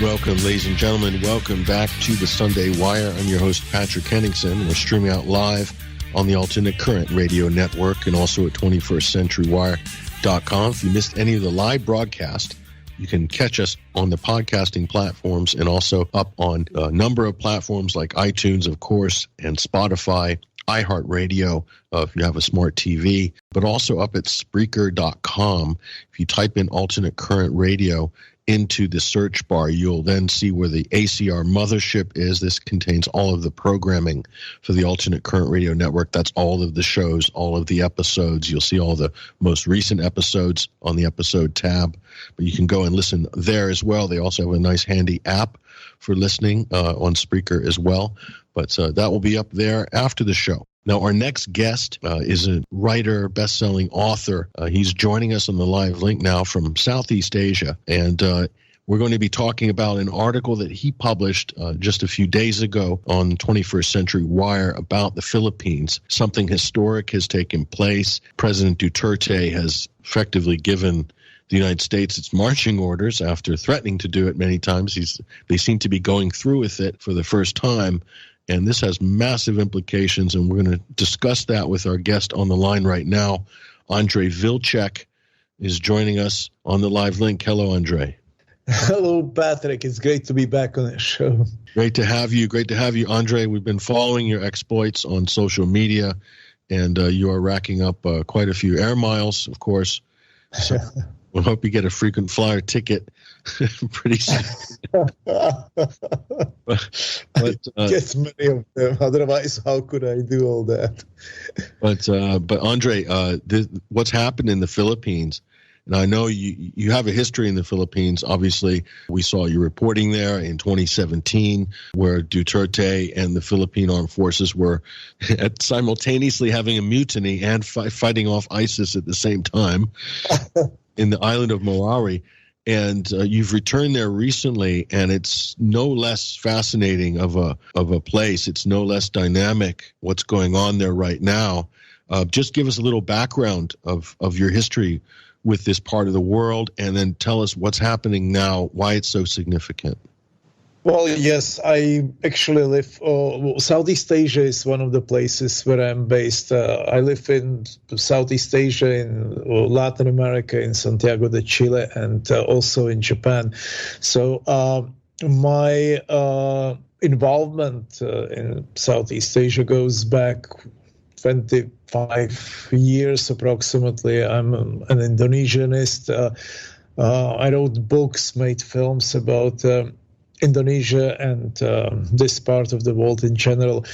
Welcome, ladies and gentlemen. Welcome back to the Sunday Wire. I'm your host, Patrick Henningsen. We're streaming out live on the Alternate Current Radio Network and also at 21stCenturyWire.com. If you missed any of the live broadcast, you can catch us on the podcasting platforms and also up on a number of platforms like iTunes, of course, and Spotify, iHeartRadio, if you have a smart TV, but also up at Spreaker.com. If you type in Alternate Current Radio into the search bar, you'll then see where the ACR mothership is. This contains all of the programming for the Alternate Current Radio Network. That's all of the shows, all of the episodes. You'll see all the most recent episodes on the episode tab, but you can go and listen there as well. They also have a nice handy app for listening on Spreaker as well, but that will be up there after the show. Now, our next guest is a writer, best-selling author. He's joining us on the live link now from Southeast Asia, and we're going to be talking about an article that he published just a few days ago on 21st Century Wire about the Philippines. Something historic has taken place. President Duterte has effectively given the United States its marching orders after threatening to do it many times. They seem to be going through with it for the first time. And this has massive implications, and we're going to discuss that with our guest on the line right now. Andre Vltchek is joining us on the live link. Hello, Andre. Hello, Patrick. It's great to be back on the show. Great to have you. Great to have you, Andre. We've been following your exploits on social media, and you are racking up quite a few air miles, of course. So we hope you get a frequent flyer ticket pretty soon. but get many of them. Otherwise, how could I do all that? But Andre, what's happened in the Philippines? And I know you have a history in the Philippines. Obviously, we saw you reporting there in 2017, where Duterte and the Philippine Armed Forces were simultaneously having a mutiny and fighting off ISIS at the same time in the island of Marawi. And you've returned there recently, and it's no less fascinating of a place. It's no less dynamic what's going on there right now. Just give us a little background of your history with this part of the world, and then tell us what's happening now, why it's so significant. Well, yes, I actually live, Southeast Asia is one of the places where I'm based. I live in Southeast Asia, in Latin America, in Santiago de Chile, and also in Japan. So my involvement in Southeast Asia goes back 25 years approximately. I'm an Indonesianist. I wrote books, made films about Indonesia and this part of the world in general.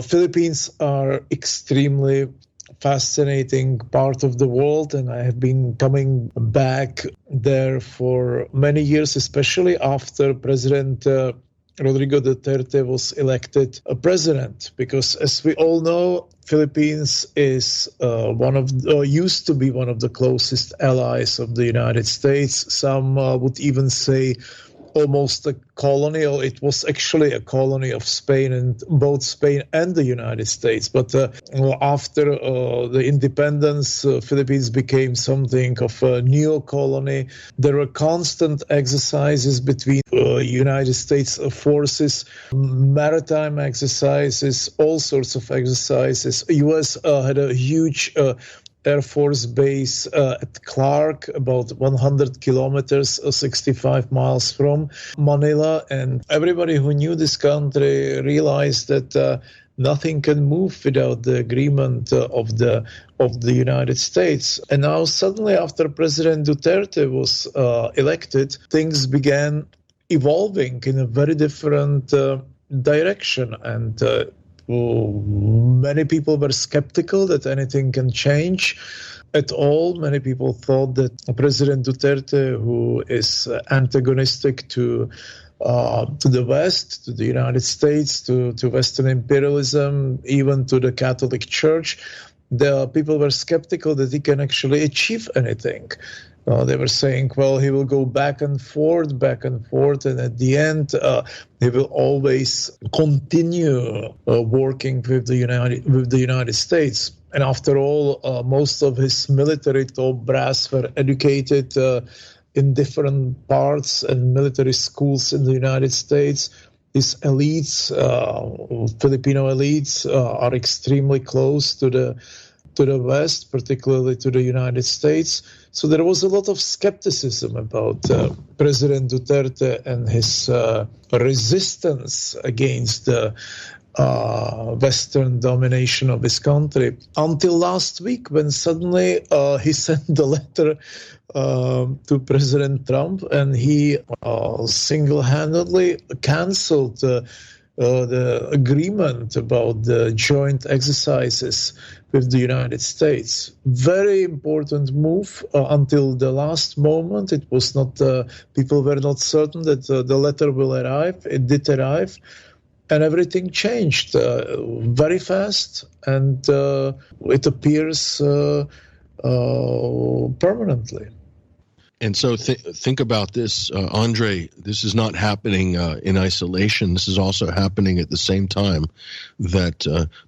Philippines are extremely fascinating part of the world, and I have been coming back there for many years, especially after President Rodrigo Duterte was elected a president, because as we all know, Philippines is used to be one of the closest allies of the United States. Some would even say almost a colony, or it was actually a colony of Spain, and both Spain and the United States. But after the independence, Philippines became something of a neo-colony. There were constant exercises between United States forces, maritime exercises, all sorts of exercises. U.S. had a huge Air Force base at Clark, about 100 kilometers, 65 miles from Manila. And everybody who knew this country realized that nothing can move without the agreement of the United States. And now suddenly, after President Duterte was elected, things began evolving in a very different direction. And many people were skeptical that anything can change at all. Many people thought that President Duterte, who is antagonistic to the West, to the United States, to Western imperialism, even to the Catholic Church, the people were skeptical that he can actually achieve anything. They were saying, well, he will go back and forth, and at the end, he will always continue working with the United States. And after all, most of his military top brass were educated in different parts and military schools in the United States. These elites, Filipino elites, are extremely close to the West, particularly to the United States. So there was a lot of skepticism about President Duterte and his resistance against the Western domination of his country, until last week when suddenly he sent a letter to President Trump, and he single-handedly canceled the agreement about the joint exercises with the United States. Very important move. Until the last moment, it was not. People were not certain that the letter will arrive. It did arrive, and everything changed very fast, and it appears permanently. And so think about this, Andre, this is not happening in isolation. This is also happening at the same time that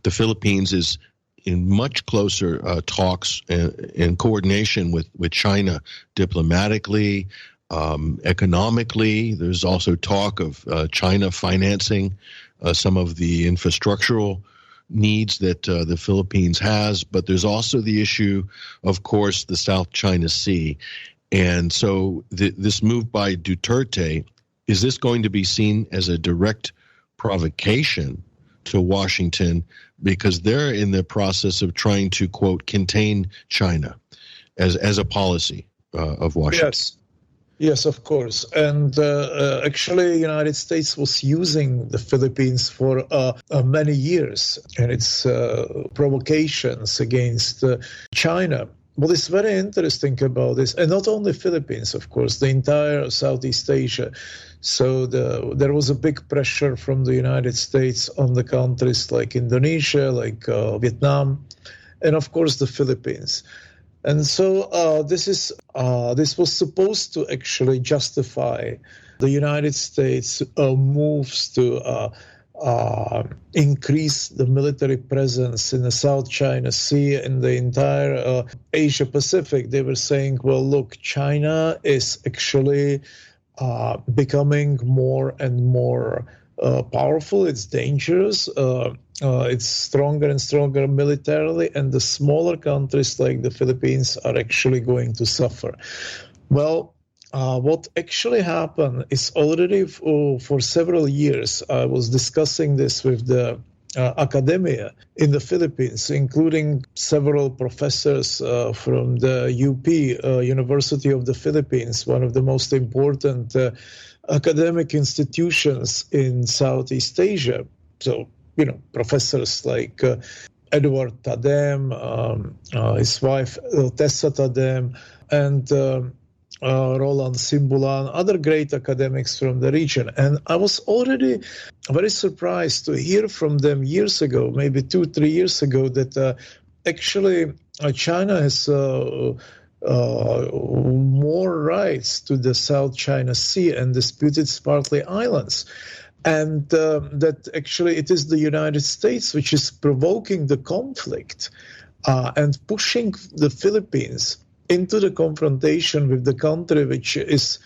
the Philippines is in much closer talks and coordination with China diplomatically, economically. There's also talk of China financing some of the infrastructural needs that the Philippines has. But there's also the issue, of course, the South China Sea. And so this move by Duterte, is this going to be seen as a direct provocation to Washington because they're in the process of trying to, quote, contain China as a policy of Washington? Yes, of course. And actually, the United States was using the Philippines for many years and its provocations against China. What is very interesting about this, and not only Philippines, of course, the entire Southeast Asia. So there was a big pressure from the United States on the countries like Indonesia, like Vietnam, and of course the Philippines. And so this was supposed to actually justify the United States moves to increase the military presence in the South China Sea, in the entire Asia Pacific. They were saying, well, look, China is actually becoming more and more powerful. It's dangerous. It's stronger and stronger militarily, and the smaller countries like the Philippines are actually going to suffer. Well, what actually happened is already for several years, I was discussing this with the academia in the Philippines, including several professors from the UP, University of the Philippines, one of the most important academic institutions in Southeast Asia. So, professors like Edward Tadem, his wife Tessa Tadem, and Roland Simbulan, other great academics from the region. And I was already very surprised to hear from them years ago, maybe 2-3 years ago, that actually China has more rights to the South China Sea and disputed Spratly Islands. And that actually it is the United States which is provoking the conflict and pushing the Philippines into the confrontation with the country which is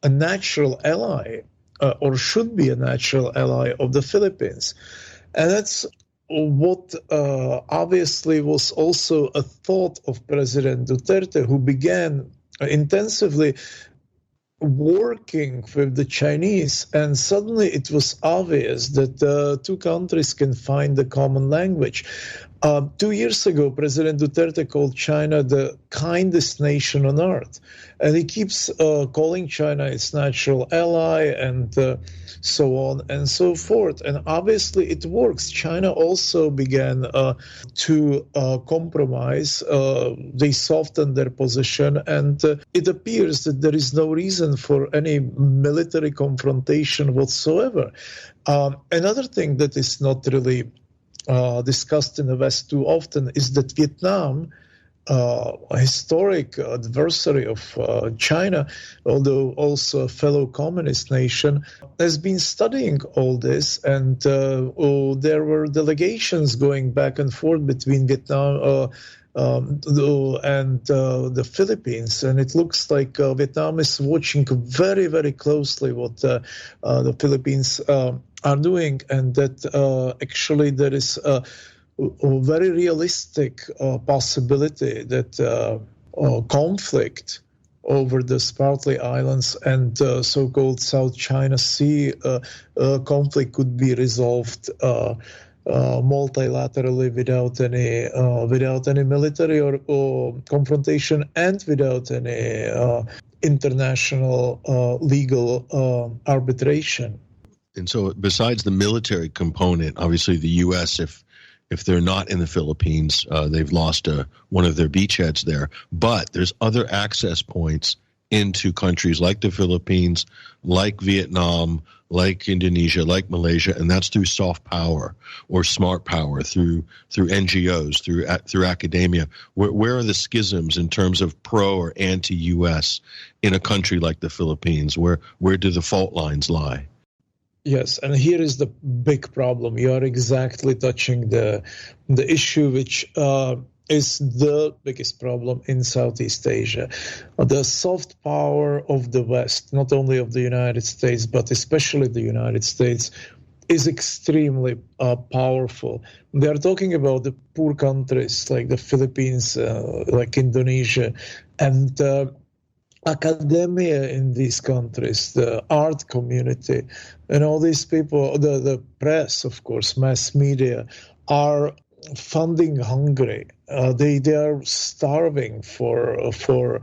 a natural ally or should be a natural ally of the Philippines. And that's what obviously was also a thought of President Duterte, who began intensively working with the Chinese, and suddenly it was obvious that the two countries can find a common language. 2 years ago, President Duterte called China the kindest nation on earth, and he keeps calling China its natural ally and so on and so forth. And obviously it works. China also began to compromise. They softened their position, and it appears that there is no reason for any military confrontation whatsoever. Another thing that is not really discussed in the West too often is that Vietnam, a historic adversary of China, although also a fellow communist nation, has been studying all this, and there were delegations going back and forth between Vietnam the Philippines. And it looks like Vietnam is watching very, very closely what the Philippines are doing, and that actually there is a very realistic possibility that conflict over the Spratly Islands and so-called South China Sea conflict could be resolved multilaterally without any military or confrontation and without any international legal arbitration. And so, besides the military component, obviously the U.S., if they're not in the Philippines, they've lost one of their beachheads there. But there's other access points into countries like the Philippines, like Vietnam, like Indonesia, like Malaysia, and that's through soft power or smart power, through NGOs, through academia. Where are the schisms in terms of pro or anti-U.S. in a country like the Philippines? Where do the fault lines lie? Yes, and here is the big problem. You are exactly touching the issue which is the biggest problem in Southeast Asia. The soft power of the West, not only of the United States, but especially the United States, is extremely powerful. They are talking about the poor countries like the Philippines, like Indonesia, and academia in these countries, the art community, and all these people, the press, of course, mass media, are funding hungry. They are starving for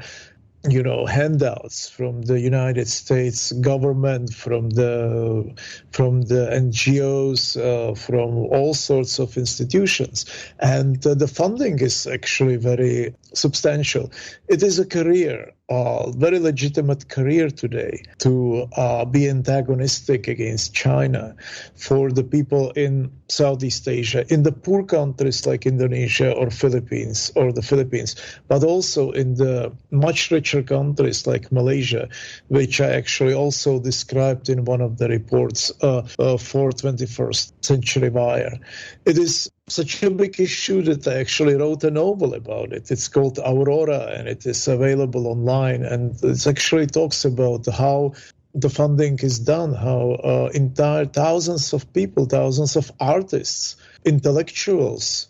handouts from the United States government, from the NGOs, from all sorts of institutions, and the funding is actually very substantial. It is a career, very legitimate career today, to be antagonistic against China for the people in Southeast Asia, in the poor countries like Indonesia or the Philippines, but also in the much richer countries like Malaysia, which I actually also described in one of the reports for 21st Century Wire. It is such a big issue that I actually wrote a novel about it. It's called Aurora, and it is available online. And it actually talks about how the funding is done, how entire thousands of people, thousands of artists, intellectuals,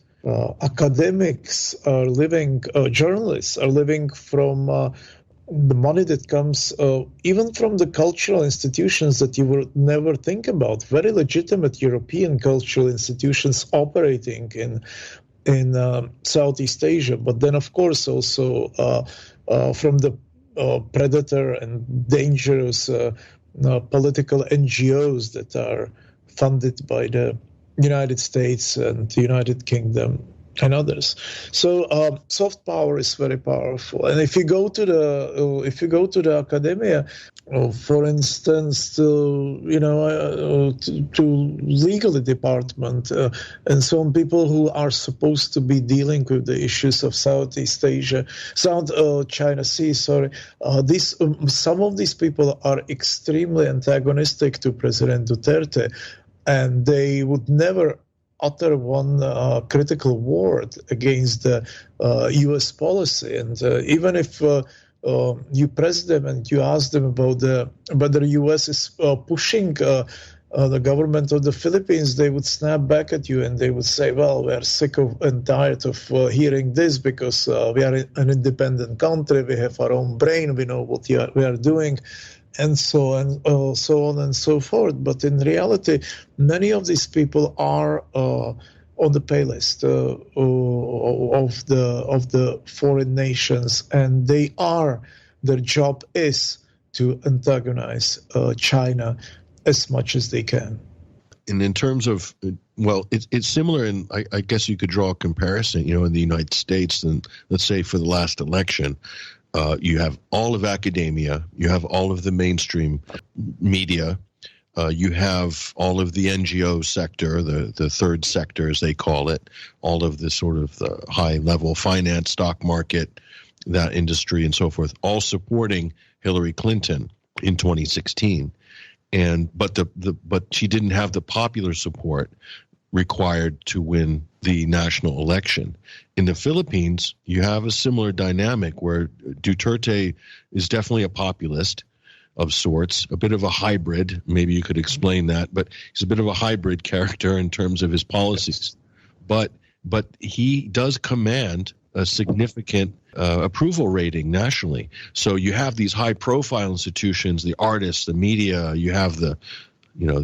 academics are living, journalists are living from the money that comes even from the cultural institutions that you would never think about, very legitimate European cultural institutions operating in Southeast Asia, but then of course also from the predator and dangerous political NGOs that are funded by the United States and the United Kingdom and others. So soft power is very powerful. And if you go to the academia, for instance, to legal department, and some people who are supposed to be dealing with the issues of Southeast Asia, South China Sea, some of these people are extremely antagonistic to President Duterte, and they would never utter one critical word against the U.S. policy. And even if you press them and you ask them about whether the U.S. is pushing the government of the Philippines, they would snap back at you and they would say, well, we are sick and tired of hearing this because we are an independent country, we have our own brain, we know what we are doing, and so on and so forth. But in reality, many of these people are on the pay list of the foreign nations, and their job is to antagonize China as much as they can. And in terms of, well, it's similar, and I guess you could draw a comparison, in the United States, and let's say for the last election, you have all of academia, you have all of the mainstream media, you have all of the NGO sector, the third sector as they call it, all of the sort of the high-level finance, stock market, that industry and so forth, all supporting Hillary Clinton in 2016. But she didn't have the popular support required to win the national election. In the Philippines, you have a similar dynamic where Duterte is definitely a populist of sorts, a bit of a hybrid. Maybe you could explain that, but he's a bit of a hybrid character in terms of his policies. But he does command a significant approval rating nationally. So you have these high-profile institutions, the artists, the media, you have the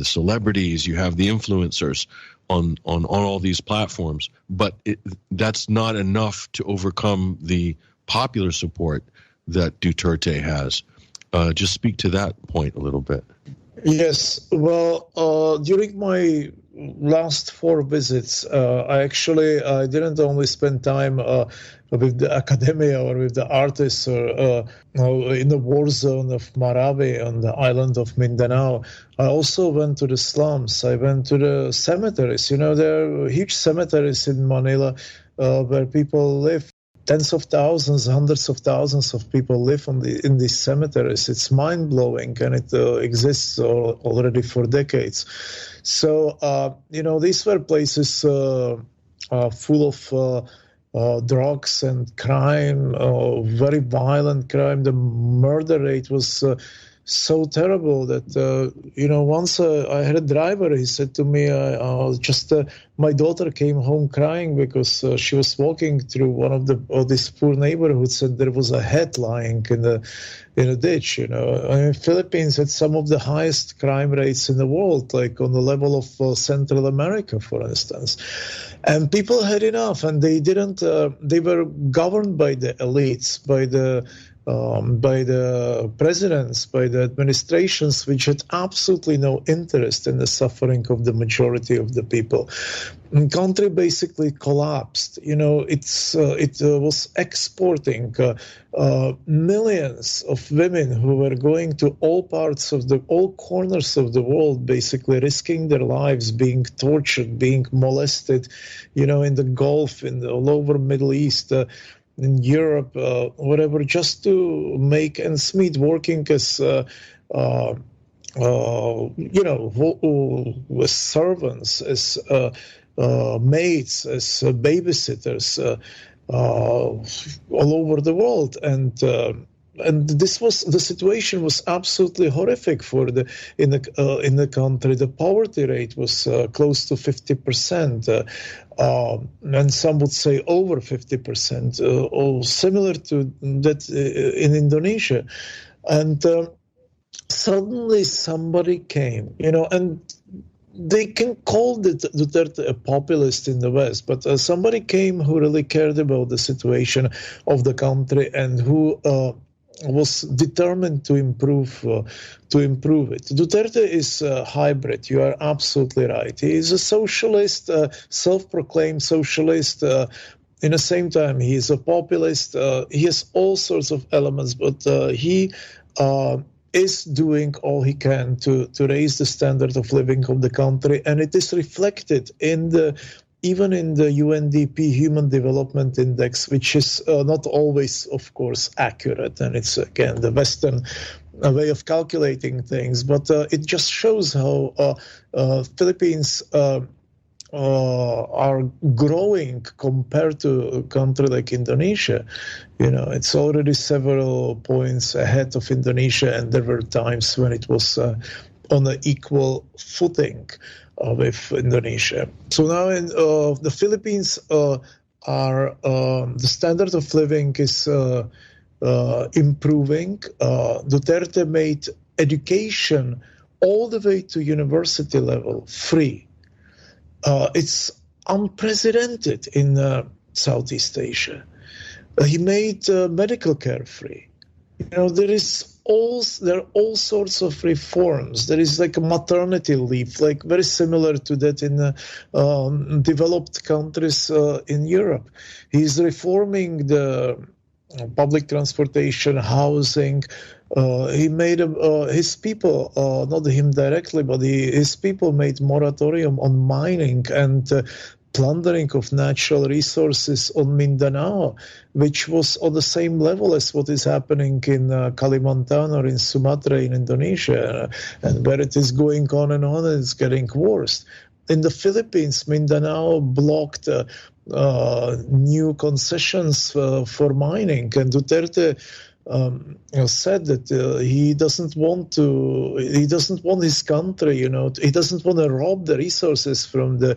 celebrities, you have the influencers on all these platforms. But that's not enough to overcome the popular support that Duterte has. Just speak to that point a little bit. Yes. Well, during my last 4 visits, I didn't only spend time with the academia or with the artists or in the war zone of Marawi on the island of Mindanao. I also went to the slums. I went to the cemeteries. There are huge cemeteries in Manila where people live. Tens of thousands, hundreds of thousands of people live in these cemeteries. It's mind-blowing, and it exists already for decades. So, these were places full of drugs and crime, very violent crime. The murder rate was so terrible that, once I had a driver, he said to me, my daughter came home crying because she was walking through one of these poor neighborhoods and there was a head lying in a ditch. Philippines had some of the highest crime rates in the world, like on the level of Central America, for instance. And people had enough, and they were governed by the elites, by the presidents, by the administrations, which had absolutely no interest in the suffering of the majority of the people. The country basically collapsed. It was exporting millions of women who were going to all corners of the world, basically risking their lives, being tortured, being molested, in the Gulf, all over Middle East, in Europe, whatever, just to make ends meet, working as with servants, as maids, as babysitters, all over the world, and the situation was absolutely horrific in the country. The poverty rate was close to 50%, and some would say over 50%, or similar to that in Indonesia. And suddenly somebody came, and they can call Duterte a populist in the West, but somebody came who really cared about the situation of the country and who was determined to improve it. Duterte is a hybrid. You are absolutely right. He is a socialist, self-proclaimed socialist. In the same time, he is a populist. He has all sorts of elements, but he is doing all he can to raise the standard of living of the country, and it is reflected even in the UNDP Human Development Index, which is not always, of course, accurate, and it's, again, the Western way of calculating things, but it just shows how Philippines are growing compared to a country like Indonesia. It's already several points ahead of Indonesia, and there were times when it was on an equal footing with Indonesia. So now in the Philippines, the standard of living is improving. Duterte made education all the way to university level free. It's unprecedented in Southeast Asia. He made medical care free. There are all sorts of reforms. There is like a maternity leave, like very similar to that in developed countries in Europe. He's reforming the public transportation, housing. He made his people, not him directly, but his people made moratorium on mining and plundering of natural resources on Mindanao, which was on the same level as what is happening in Kalimantan or in Sumatra in Indonesia, and where it is going on and on, and it's getting worse. in the Philippines, Mindanao blocked new concessions for mining, and Duterte said that he doesn't want his country, he doesn't want to rob the resources from the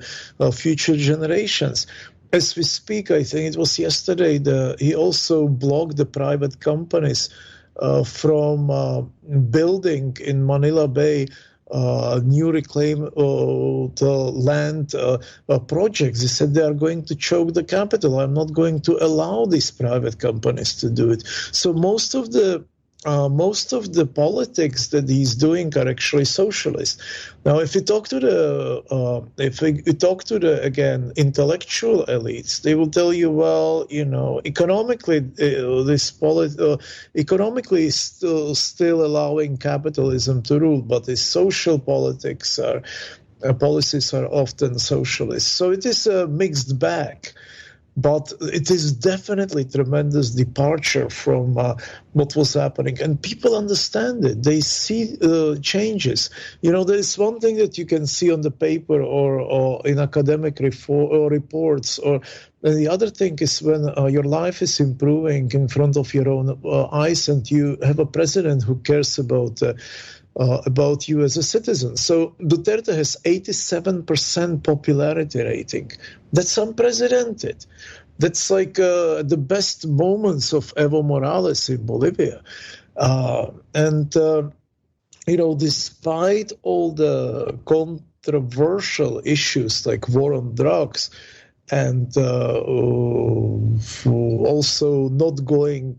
future generations. As we speak, I think it was yesterday, he also blocked the private companies from building in Manila Bay new reclaimed land projects. He said they are going to choke the capital. I'm not going to allow these private companies to do it. So most of the politics that he's doing are actually socialist. Now, if you talk to the again intellectual elites, they will tell you, well, economically, economically is still allowing capitalism to rule, but the social politics policies are often socialist. So it is a mixed bag. But it is definitely tremendous departure from what was happening. And people understand it. They see changes. There is one thing that you can see on the paper or in academic reports. And the other thing is when your life is improving in front of your own eyes and you have a president who cares about you as a citizen. So Duterte has 87% popularity rating. That's unprecedented. That's like the best moments of Evo Morales in Bolivia. Despite all the controversial issues like war on drugs and also not going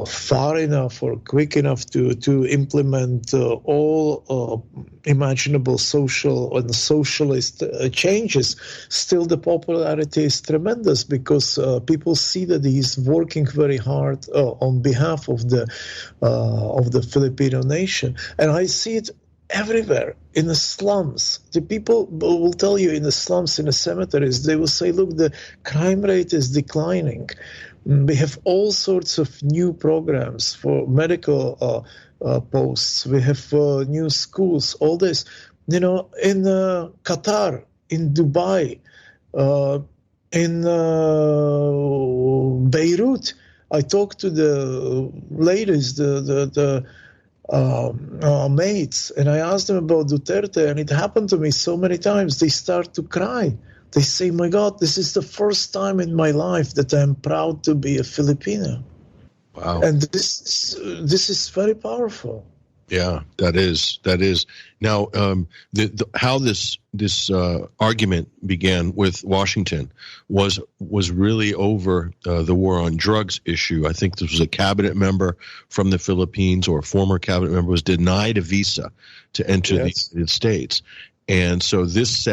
far enough or quick enough to implement all imaginable social and socialist changes, still the popularity is tremendous because people see that he's working very hard on behalf of the Filipino nation. And I see it everywhere in the slums. The people will tell you in the slums, in the cemeteries, they will say, look, the crime rate is declining. We have all sorts of new programs for medical posts. We have new schools, all this. In Qatar, in Dubai, in Beirut, I talked to the ladies, the mates, and I asked them about Duterte, and it happened to me so many times. They start to cry. They say, my God, this is the first time in my life that I'm proud to be a Filipino. Wow. And this is very powerful. Yeah, that is. Now, how this argument began with Washington was really over the war on drugs issue. I think this was a cabinet member from the Philippines, or a former cabinet member, was denied a visa to enter the United States. And so this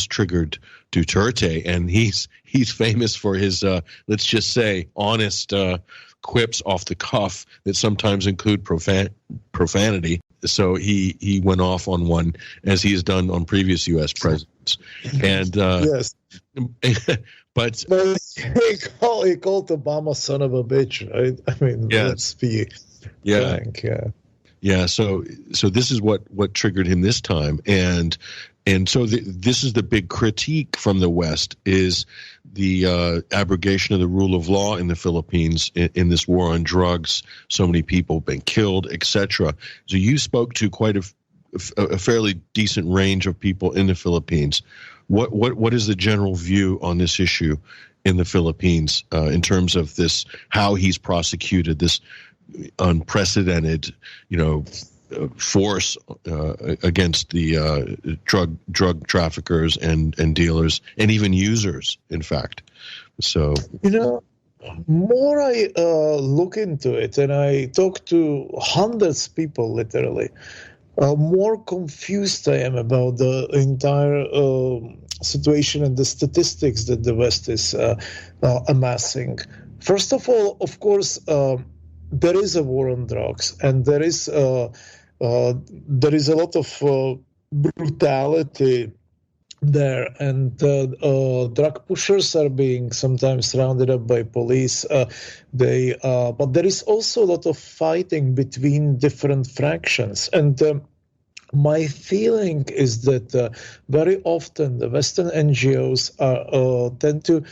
triggered Duterte, and he's famous for his, let's just say, honest quips off the cuff that sometimes include profanity. So he went off on one, as he has done on previous U.S. presidents. And yes, but he called Obama son of a bitch, right? I mean, let's be frank. Yeah, so this is what triggered him this time, and so this is the big critique from the West, is the abrogation of the rule of law in the Philippines in this war on drugs. So many people have been killed, etc. So you spoke to quite a fairly decent range of people in the Philippines. What is the general view on this issue in the Philippines in terms of this, how he's prosecuted this unprecedented, force against the drug traffickers and dealers and even users, in fact? So more I look into it, and I talk to hundreds of people, literally, more confused I am about the entire situation and the statistics that the West is amassing. First of all, of course, there is a war on drugs, and there is a lot of brutality there, and drug pushers are being sometimes rounded up by police. But there is also a lot of fighting between different fractions, and My feeling is that very often the Western NGOs tend to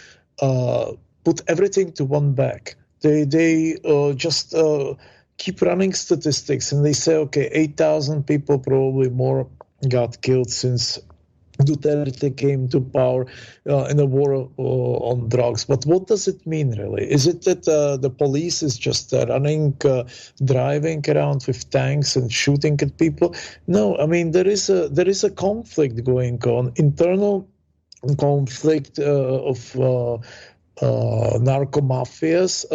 put everything to one bag. They just keep running statistics, and they say, okay, 8,000 people, probably more, got killed since Duterte came to power in a war on drugs. But what does it mean, really? Is it that the police is just driving around with tanks and shooting at people? No, I mean, there is a conflict going on, internal conflict of narco mafias.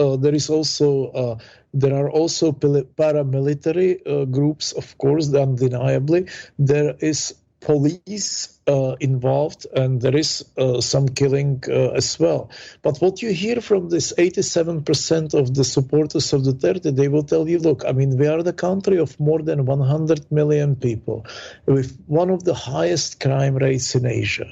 There are also paramilitary groups, of course, undeniably. There is police involved, and there is some killing as well. But what you hear from this 87% of the supporters of Duterte, they will tell you, look, I mean, we are the country of more than 100 million people with one of the highest crime rates in Asia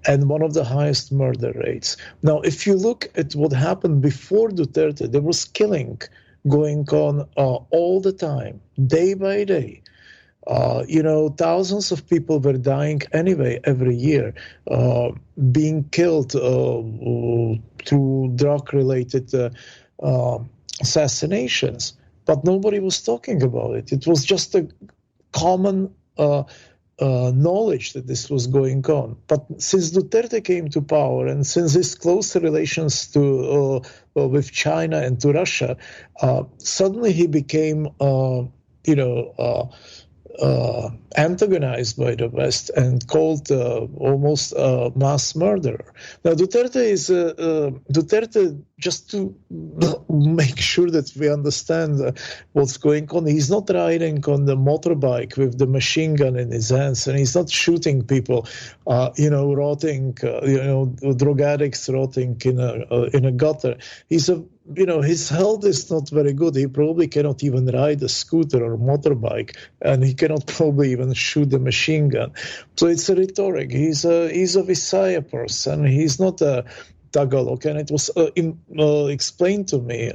and one of the highest murder rates. Now, if you look at what happened before Duterte, there was killing going on all the time, day by day. Thousands of people were dying anyway every year, being killed through drug-related assassinations. But nobody was talking about it. It was just a common knowledge that this was going on. But since Duterte came to power, and since his close relations with China and to Russia, suddenly he became, antagonized by the West and called almost a mass murderer. Now, Duterte, just to make sure that we understand what's going on, he's not riding on the motorbike with the machine gun in his hands, and he's not shooting people, rotting, drug addicts rotting in a gutter. His health is not very good. He probably cannot even ride a scooter or motorbike, and he cannot probably even shoot a machine gun. So it's a rhetoric. He's a Visaya person. He's not a Tagalog, and it was explained to me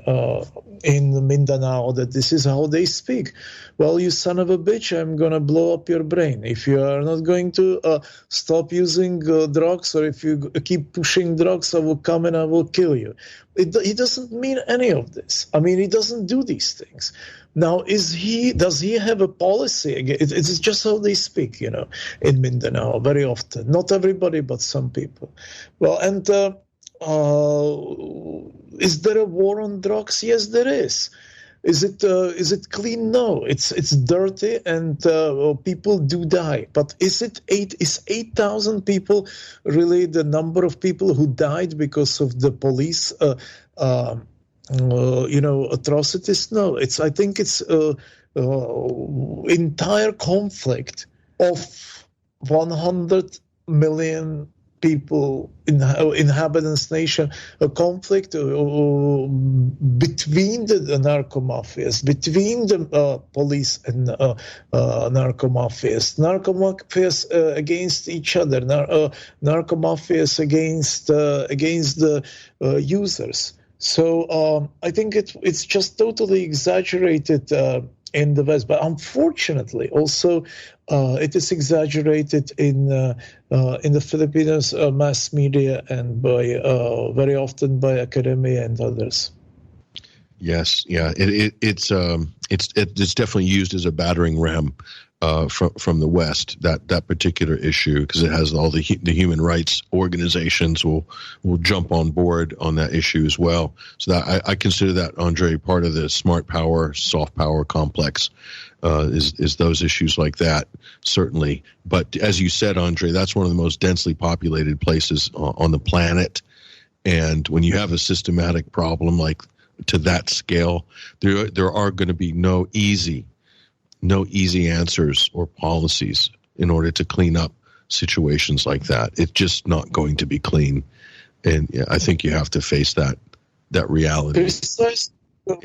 in Mindanao that this is how they speak. Well, you son of a bitch, I'm going to blow up your brain. If you are not going to stop using drugs, or if you keep pushing drugs, I will come and I will kill you. He doesn't mean any of this. I mean, he doesn't do these things. Now, does he have a policy? It's just how they speak, in Mindanao very often. Not everybody, but some people. Well, and is there a war on drugs? Yes, there is. Is it clean? No, it's dirty, and people do die. But is 8,000 people really the number of people who died because of the police atrocities? No, I think it's entire conflict of 100 million people, inhabitants nation, a conflict between the narco mafias, between the police and narco mafias against each other, narco mafias against the users. So I think it's just totally exaggerated in the West, but unfortunately, also it is exaggerated in the Filipinos mass media and by very often by academia and others. Yes, yeah, it's definitely used as a battering ram from the West, that particular issue, because it has all the human rights organizations will jump on board on that issue as well. So that I consider that, Andre, part of the smart power, soft power complex is those issues like that, certainly. But as you said, Andre, that's one of the most densely populated places on the planet. And when you have a systematic problem like to that scale, there are going to be no easy answers or policies in order to clean up situations like that. It's just not going to be clean. And I think you have to face that reality. Precisely,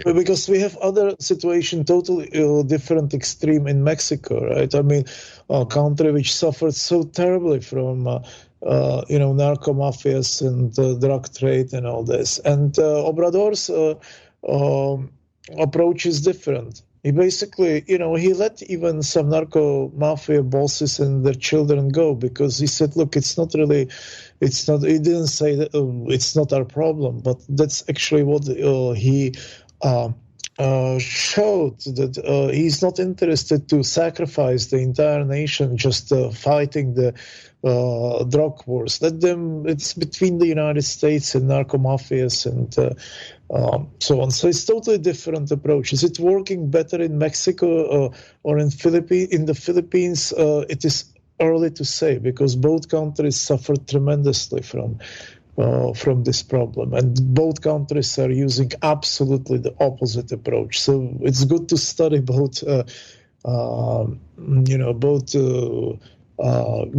because we have other situation, totally different extreme in Mexico, right? I mean, a country which suffered so terribly from narco mafias and drug trade and all this. And Obrador's approach is different. He basically, he let even some narco mafia bosses and their children go because he said, look, he didn't say that it's not our problem, but that's actually what he showed, that he's not interested to sacrifice the entire nation just fighting the drug wars. Let them, it's between the United States and narco mafias and so on. So it's totally different approach. Is it working better in Mexico or in the Philippines? It is early to say because both countries suffered tremendously from this problem, and both countries are using absolutely the opposite approach. So it's good to study both,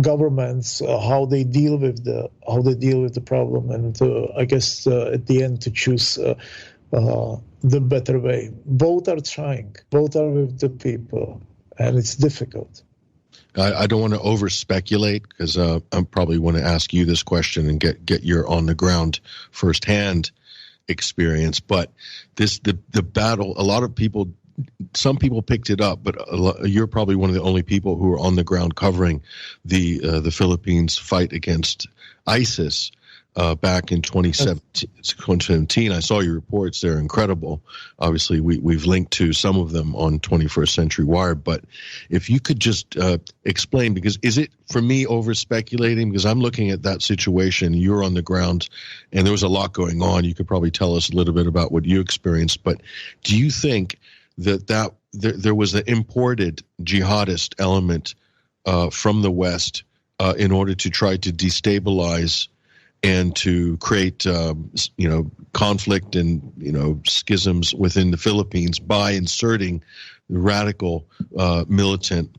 governments, how they deal with the problem, and I guess at the end to choose the better way. Both are trying. Both are with the people, and it's difficult. I don't want to over speculate because I probably want to ask you this question and get your on the ground firsthand experience. But the battle, a lot of people, some people picked it up, but you're probably one of the only people who are on the ground covering the Philippines fight against ISIS back in 2017. I saw your reports; they're incredible. Obviously, we've linked to some of them on 21st Century Wire. But if you could just explain, because is it for me over speculating? Because I'm looking at that situation. You're on the ground, and there was a lot going on. You could probably tell us a little bit about what you experienced. But do you think that there was an imported jihadist element from the West in order to try to destabilize and to create, conflict and, schisms within the Philippines by inserting radical, militant,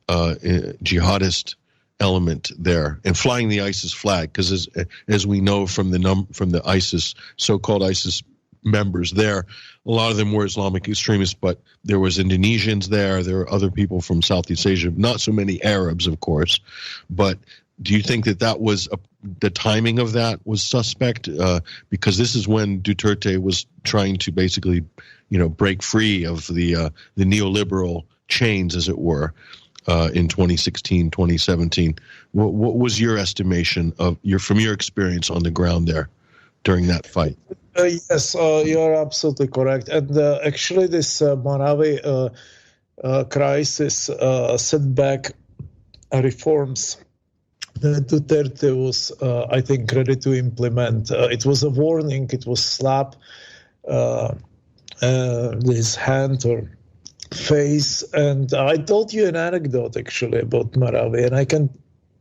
jihadist element there and flying the ISIS flag? Because as we know from the ISIS, so-called ISIS members there, a lot of them were Islamic extremists, but there was Indonesians there. There were other people from Southeast Asia, not so many Arabs, of course, but do you think that was the timing of that was suspect? Because this is when Duterte was trying to basically, break free of the neoliberal chains, as it were, in 2016, 2017. What was your estimation from your experience on the ground there during that fight? Yes, you are absolutely correct. And actually, this Marawi crisis set back reforms that Duterte was, I think, ready to implement. It was a warning. It was slap his hand or face. And I told you an anecdote, actually, about Marawi, and I can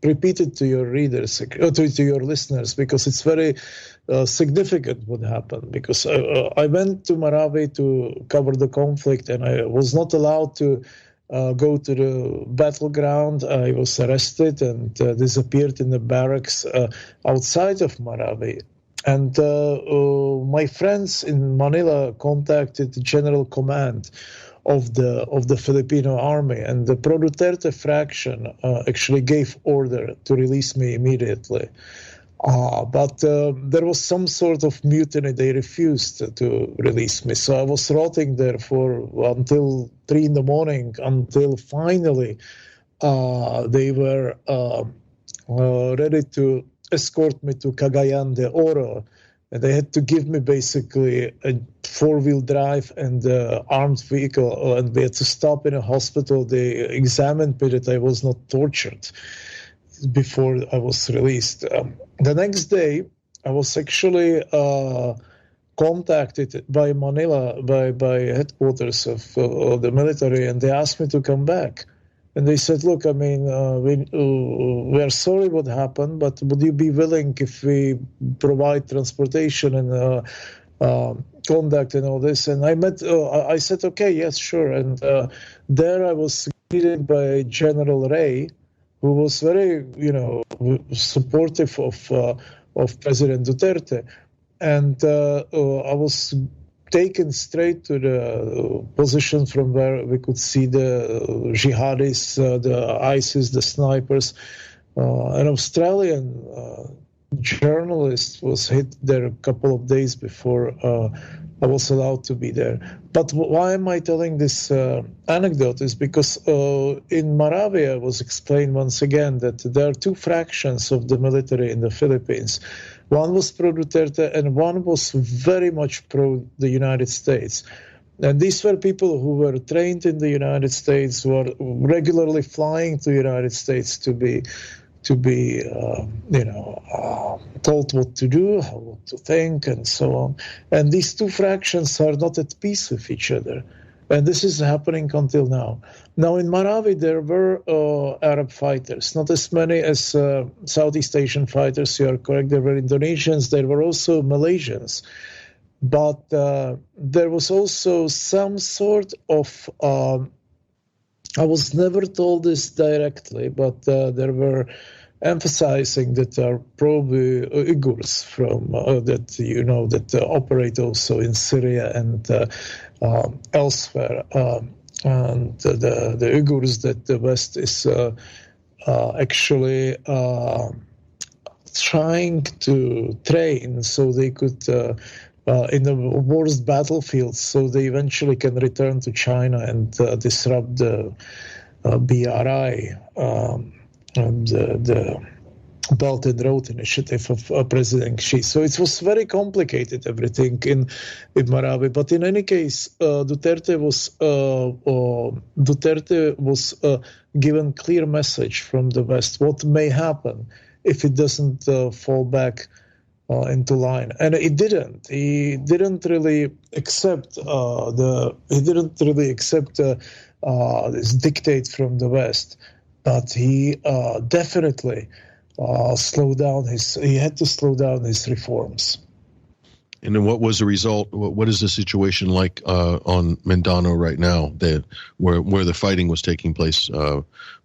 repeat it to your readers, to your listeners, because it's very significant what happened. Because I went to Marawi to cover the conflict, and I was not allowed to go to the battleground. I was arrested and disappeared in the barracks outside of Marawi. And my friends in Manila contacted the General Command of the Filipino army, and the pro-Duterte fraction actually gave order to release me immediately. But there was some sort of mutiny. They refused to release me. So I was rotting there until 3 a.m, until finally they were ready to escort me to Cagayan de Oro. And they had to give me basically a 4-wheel drive and armed vehicle, and we had to stop in a hospital. They examined me that I was not tortured before I was released. The next day, I was actually contacted by Manila, by headquarters of the military, and they asked me to come back. And they said, look, I mean, we are sorry what happened, but would you be willing if we provide transportation and conduct and all this? And I said, okay, yes, sure. And there I was greeted by General Ray, who was very, supportive of President Duterte. And I was taken straight to the position from where we could see the jihadists, the ISIS, the snipers. An Australian journalist was hit there a couple of days before I was allowed to be there. But why am I telling this anecdote is because in Moravia it was explained once again that there are two fractions of the military in the Philippines. One was pro-Duterte and one was very much pro the United States. And these were people who were trained in the United States, who are regularly flying to the United States to be told what to do, what to think, and so on. And these two fractions are not at peace with each other. And this is happening until now. Now, in Marawi, there were Arab fighters, not as many as Southeast Asian fighters. You are correct. There were Indonesians. There were also Malaysians. But there was also some sort of, I was never told this directly, but there were emphasizing that there are probably Uyghurs from that operate also in Syria and elsewhere, and the Uyghurs that the West is actually trying to train so they could in the worst battlefields, so they eventually can return to China and disrupt the BRI. And the Belt and Road Initiative of President Xi. So it was very complicated, everything in Marawi. But in any case, Duterte was given clear message from the West what may happen if it doesn't fall back into line, and it didn't. He didn't really accept this dictate from the West. But he definitely slowed down he had to slow down his reforms. And then what was the result? What is the situation like on Mindanao right now, where the fighting was taking place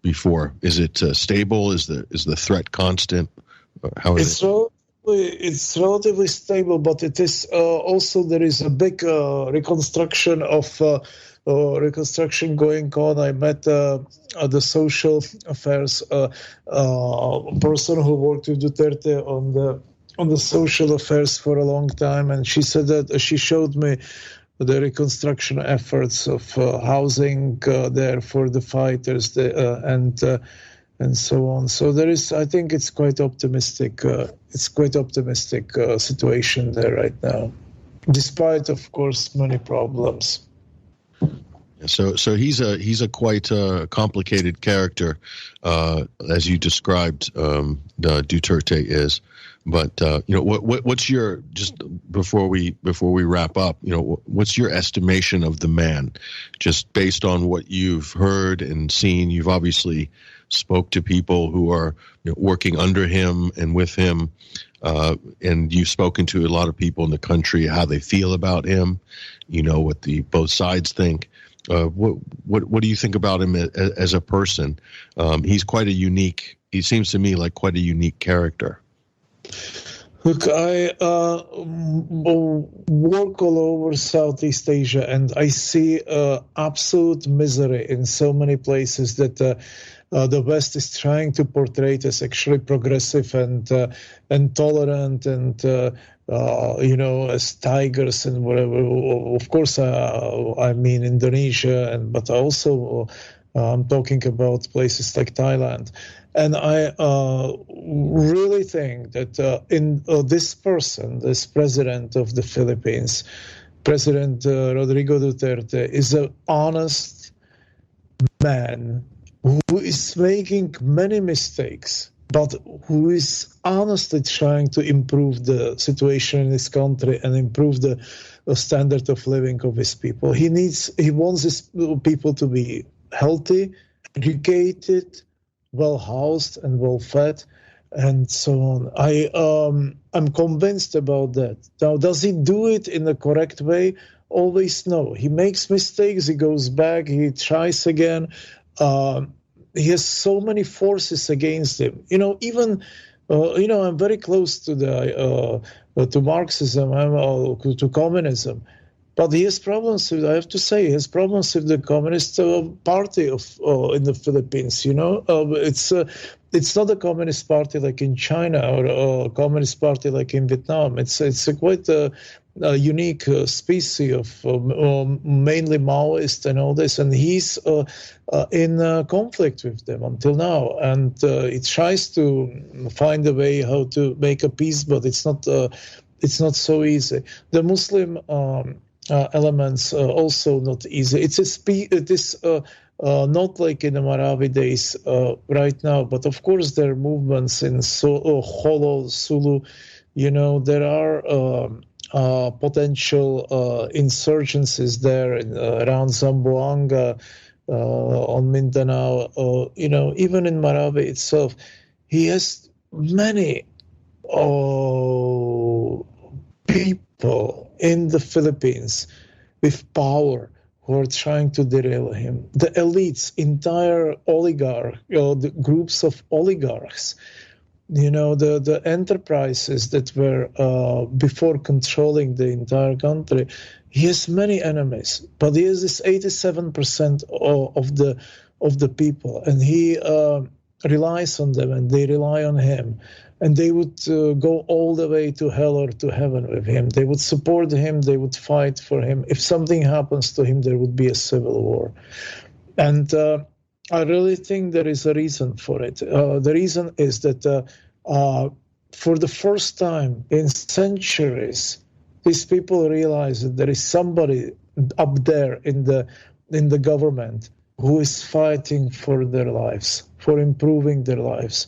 before? Is it stable? Is the threat constant? How is it? It's relatively stable, but it is also there is a big reconstruction going on. I met the social affairs person who worked with Duterte on the social affairs for a long time, and she said that she showed me the reconstruction efforts of housing there for the fighters and so on. So there is, I think, it's quite optimistic. Situation there right now, despite, of course, many problems. So he's a quite complicated character, as you described. Duterte is, but what's your, just before we wrap up, what's your estimation of the man, just based on what you've heard and seen? You've obviously spoke to people who are working under him and with him, and you've spoken to a lot of people in the country, how they feel about him, what the both sides think. What do you think about him as a person? He seems to me like quite a unique character. Look, I work all over Southeast Asia, and I see absolute misery in so many places that the West is trying to portray as actually progressive and tolerant and as tigers and whatever. Of course, I mean Indonesia, but also I'm talking about places like Thailand. And I really think that in this president of the Philippines, President Rodrigo Duterte, is an honest man who is making many mistakes, but who is honestly trying to improve the situation in his country and improve the standard of living of his people. He wants his people to be healthy, educated, well-housed and well-fed, and so on. I'm convinced about that. Now, does he do it in the correct way? Always no. He makes mistakes, he goes back, he tries again. He has so many forces against him. I'm very close to Marxism, to communism. But he has problems with, I have to say, he has problems with the Communist Party in the Philippines. It's not a Communist Party like in China or a Communist Party like in Vietnam. It's a quite a unique species of mainly Maoist and all this, and he's in conflict with them until now, and he tries to find a way how to make a peace, but it's not so easy. The Muslim elements also not easy. It is not like in the Maravi days right now, but of course there are movements in Holo, Sulu. There are potential insurgencies there around Zamboanga, on Mindanao. Even in Maravi itself, he has many people in the Philippines with power who are trying to derail him. The elites, entire the groups of oligarchs, the enterprises that were before controlling the entire country. He has many enemies, but he has this 87% of the people, and he relies on them, and they rely on him. And they would go all the way to hell or to heaven with him. They would support him. They would fight for him. If something happens to him, there would be a civil war. And I really think there is a reason for it. The reason is that for the first time in centuries, these people realize that there is somebody up there in the government who is fighting for their lives, for improving their lives.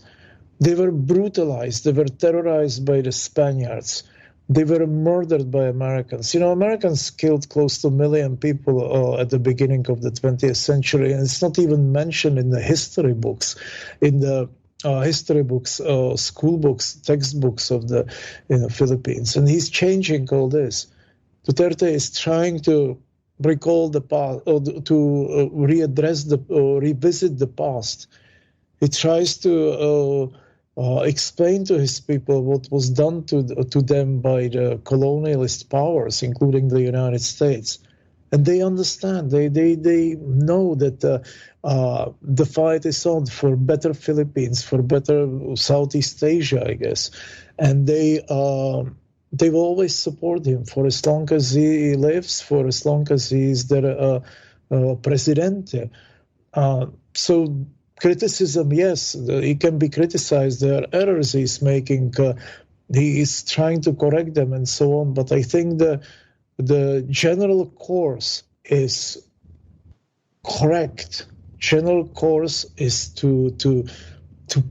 They were brutalized. They were terrorized by the Spaniards. They were murdered by Americans. Americans killed close to 1 million people at the beginning of the 20th century, and it's not even mentioned in the history books, school books, textbooks of the Philippines. And he's changing all this. Duterte is trying to recall the past, or to revisit the past. He tries to explain to his people what was done to them by the colonialist powers, including the United States. And they understand. They know that the fight is on for better Philippines, for better Southeast Asia, I guess. And they will always support him for as long as he lives, for as long as he is their Presidente. So criticism, yes, he can be criticized. There are errors he's making. He is trying to correct them and so on. But I think the general course is correct. General course is to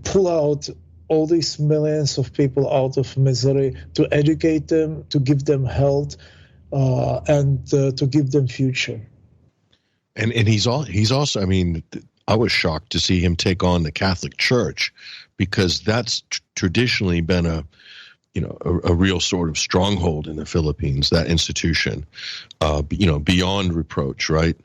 pull out all these millions of people out of misery, to educate them, to give them health, and to give them future. And he's also, I mean, I was shocked to see him take on the Catholic Church, because that's traditionally been a real sort of stronghold in the Philippines, that institution, beyond reproach, right?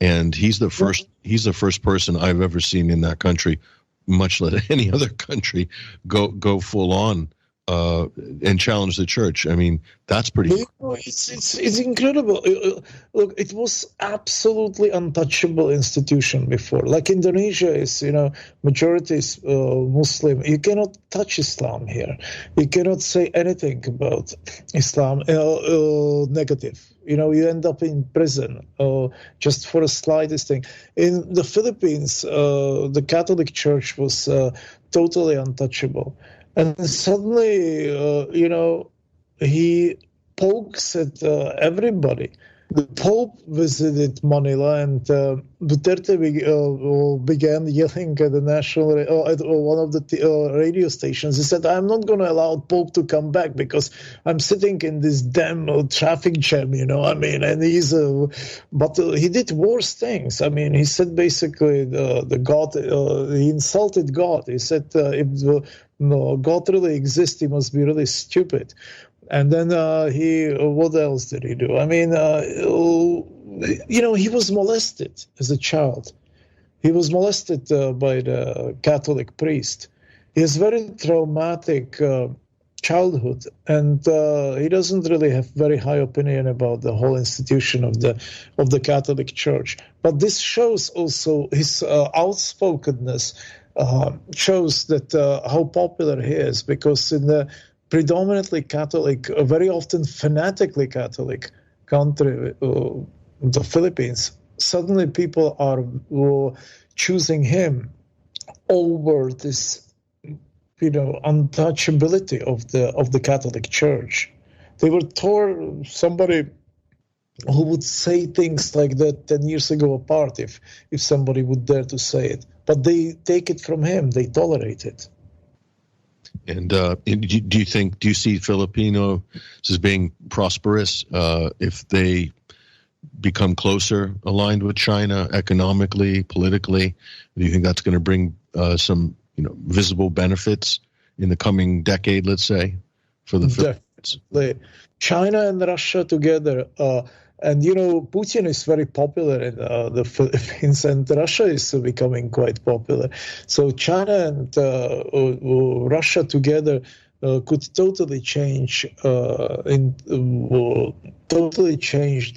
And he's the first person I've ever seen in that country, much less any other country, go full on and challenge the church. I mean, that's pretty. It's incredible. Look, it was absolutely untouchable institution before. Like Indonesia is, majority is Muslim. You cannot touch Islam here. You cannot say anything about Islam negative. You end up in prison just for the slightest thing. In the Philippines, the Catholic Church was totally untouchable. And suddenly, he pokes at everybody. The Pope visited Manila, and Duterte began yelling at the national, at one of the radio stations. He said, "I'm not going to allow Pope to come back because I'm sitting in this damn traffic jam, And he's, but he did worse things. I mean, he said basically the God, he insulted God. He said if God really exists, he must be really stupid. And then what else did he do? I mean, he was molested as a child. He was molested by the Catholic priest. He has very traumatic childhood, and he doesn't really have very high opinion about the whole institution of the Catholic Church. But this shows also his outspokenness, shows that how popular he is, because in the predominantly Catholic, very often fanatically Catholic country, the Philippines, suddenly people are choosing him over this, untouchability of the Catholic Church. They were told somebody who would say things like that 10 years ago apart, if somebody would dare to say it. But they take it from him. They tolerate it. And do you see Filipinos as being prosperous if they become closer aligned with China economically, politically? Do you think that's going to bring some visible benefits in the coming decade, let's say, for the Philippines? Definitely. China and Russia together, and Putin is very popular in the Philippines, and Russia is becoming quite popular. So China and Russia together could totally change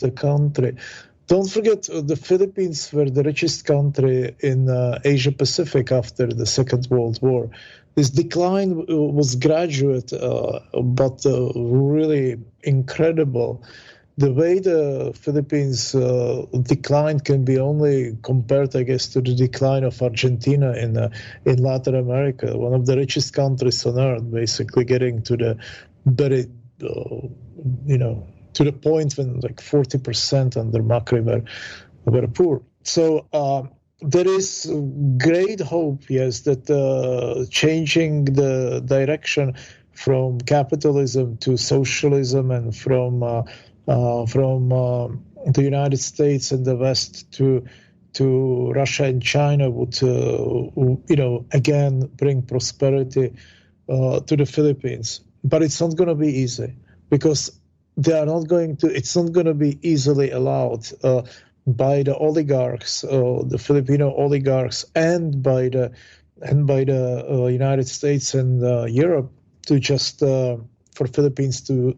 the country. Don't forget, the Philippines were the richest country in Asia Pacific after the Second World War. This decline was gradual, but really incredible. The way the Philippines decline can be only compared, I guess, to the decline of Argentina in Latin America, one of the richest countries on earth, basically getting to the very, to the point when like 40% under Macri were poor. So there is great hope, yes, that changing the direction from capitalism to socialism and from the United States and the West to Russia and China would, again bring prosperity to the Philippines. But it's not going to be easy, because they are not going to. It's not going to be easily allowed by the oligarchs, the Filipino oligarchs, and by the United States and Europe to just for Philippines to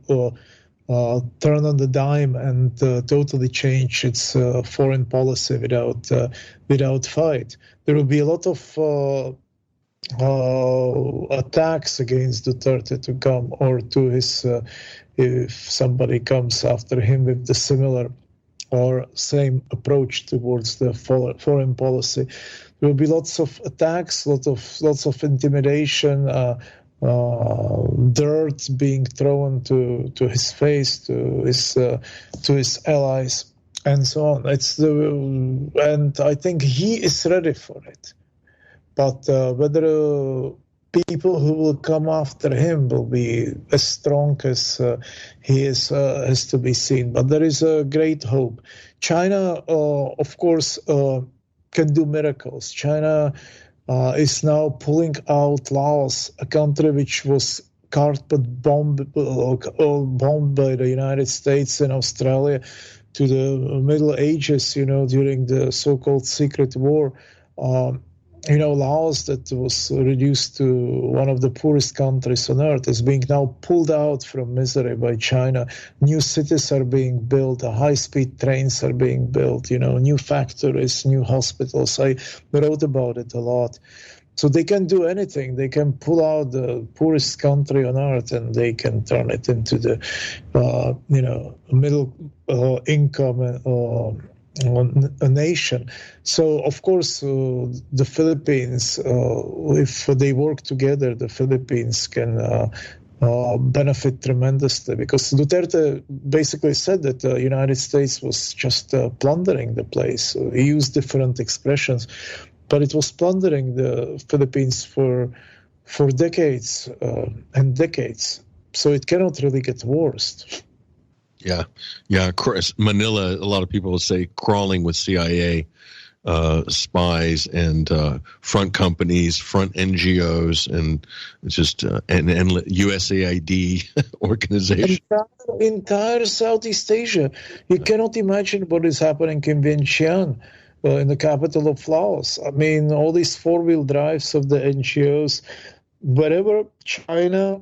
turn on the dime and totally change its foreign policy without fight. There will be a lot of attacks against Duterte to come, or to his. If somebody comes after him with the similar or same approach towards the foreign policy, there will be lots of attacks, lots of intimidation, dirt being thrown to his face, to his allies, and so on. And I think he is ready for it. But whether people who will come after him will be as strong as he is has to be seen. But there is a great hope. China, of course, can do miracles. China is now pulling out Laos, a country which was carpet bombed by the United States and Australia to the Middle Ages, during the so-called Secret War. Laos, that was reduced to one of the poorest countries on earth, is being now pulled out from misery by China. New cities are being built, high-speed trains are being built, new factories, new hospitals. I wrote about it a lot. So they can do anything. They can pull out the poorest country on earth and they can turn it into the, middle income a nation. So, of course, the Philippines, if they work together, the Philippines can benefit tremendously, because Duterte basically said that the United States was just plundering the place. He used different expressions, but it was plundering the Philippines for decades and decades. So it cannot really get worse. Yeah. Manila, a lot of people will say, crawling with CIA spies and front companies, front NGOs, and it's just and USAID organization. Entire Southeast Asia. You cannot imagine what is happening in Vientiane, in the capital of Laos. I mean, all these four-wheel drives of the NGOs, wherever China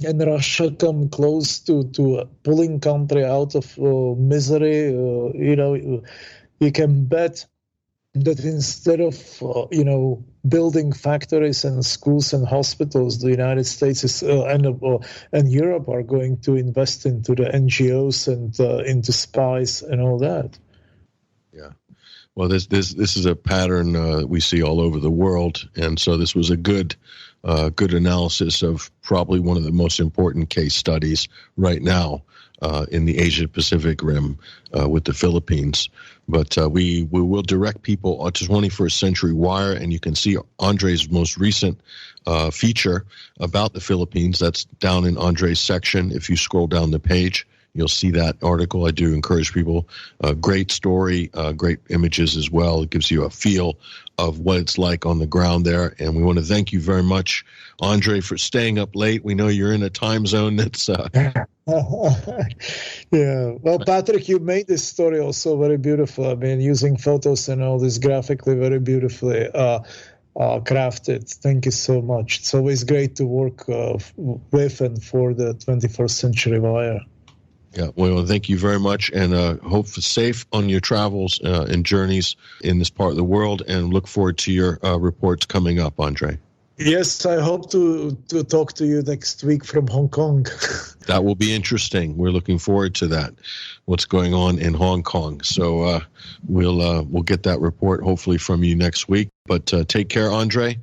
and Russia come close to pulling country out of misery, you can bet that instead of building factories and schools and hospitals, the United States and Europe are going to invest into the NGOs and into spies and all that. Yeah. Well, this is a pattern we see all over the world, and so this was a good analysis of probably one of the most important case studies right now in the Asia-Pacific rim with the Philippines. But we will direct people to 21st Century Wire, and you can see Andre's most recent feature about the Philippines. That's down in Andre's section. If you scroll down the page, you'll see that article. I do encourage people. Great story, great images as well. It gives you a feel of what it's like on the ground there. And we want to thank you very much, Andre, for staying up late. We know you're in a time zone that's... Yeah. Well, Patrick, you made this story also very beautiful. I mean, using photos and all this graphically very beautifully crafted. Thank you so much. It's always great to work with and for the 21st Century Wire. Yeah, well, thank you very much, and hope for safe on your travels and journeys in this part of the world, and look forward to your reports coming up, Andre. Yes, I hope to talk to you next week from Hong Kong. That will be interesting. We're looking forward to that, what's going on in Hong Kong. So we'll get that report hopefully from you next week. But take care, Andre.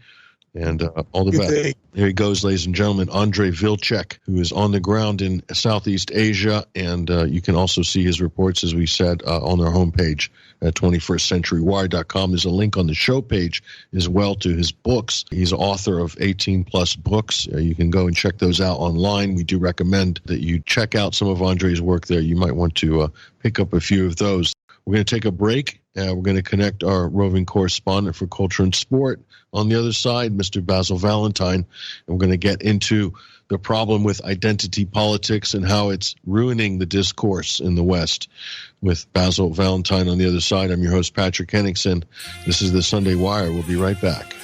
And all the best. There he goes, ladies and gentlemen, Andre Vltchek, who is on the ground in Southeast Asia. And you can also see his reports, as we said, on our homepage at 21stcenturywire.com. There's a link on the show page as well to his books. He's author of 18-plus books. You can go and check those out online. We do recommend that you check out some of Andre's work there. You might want to pick up a few of those. We're going to take a break. We're going to connect our roving correspondent for culture and sport on the other side, Mr. Basil Valentine. And we're going to get into the problem with identity politics and how it's ruining the discourse in the West. With Basil Valentine on the other side, I'm your host, Patrick Henningsen. This is the Sunday Wire. We'll be right back.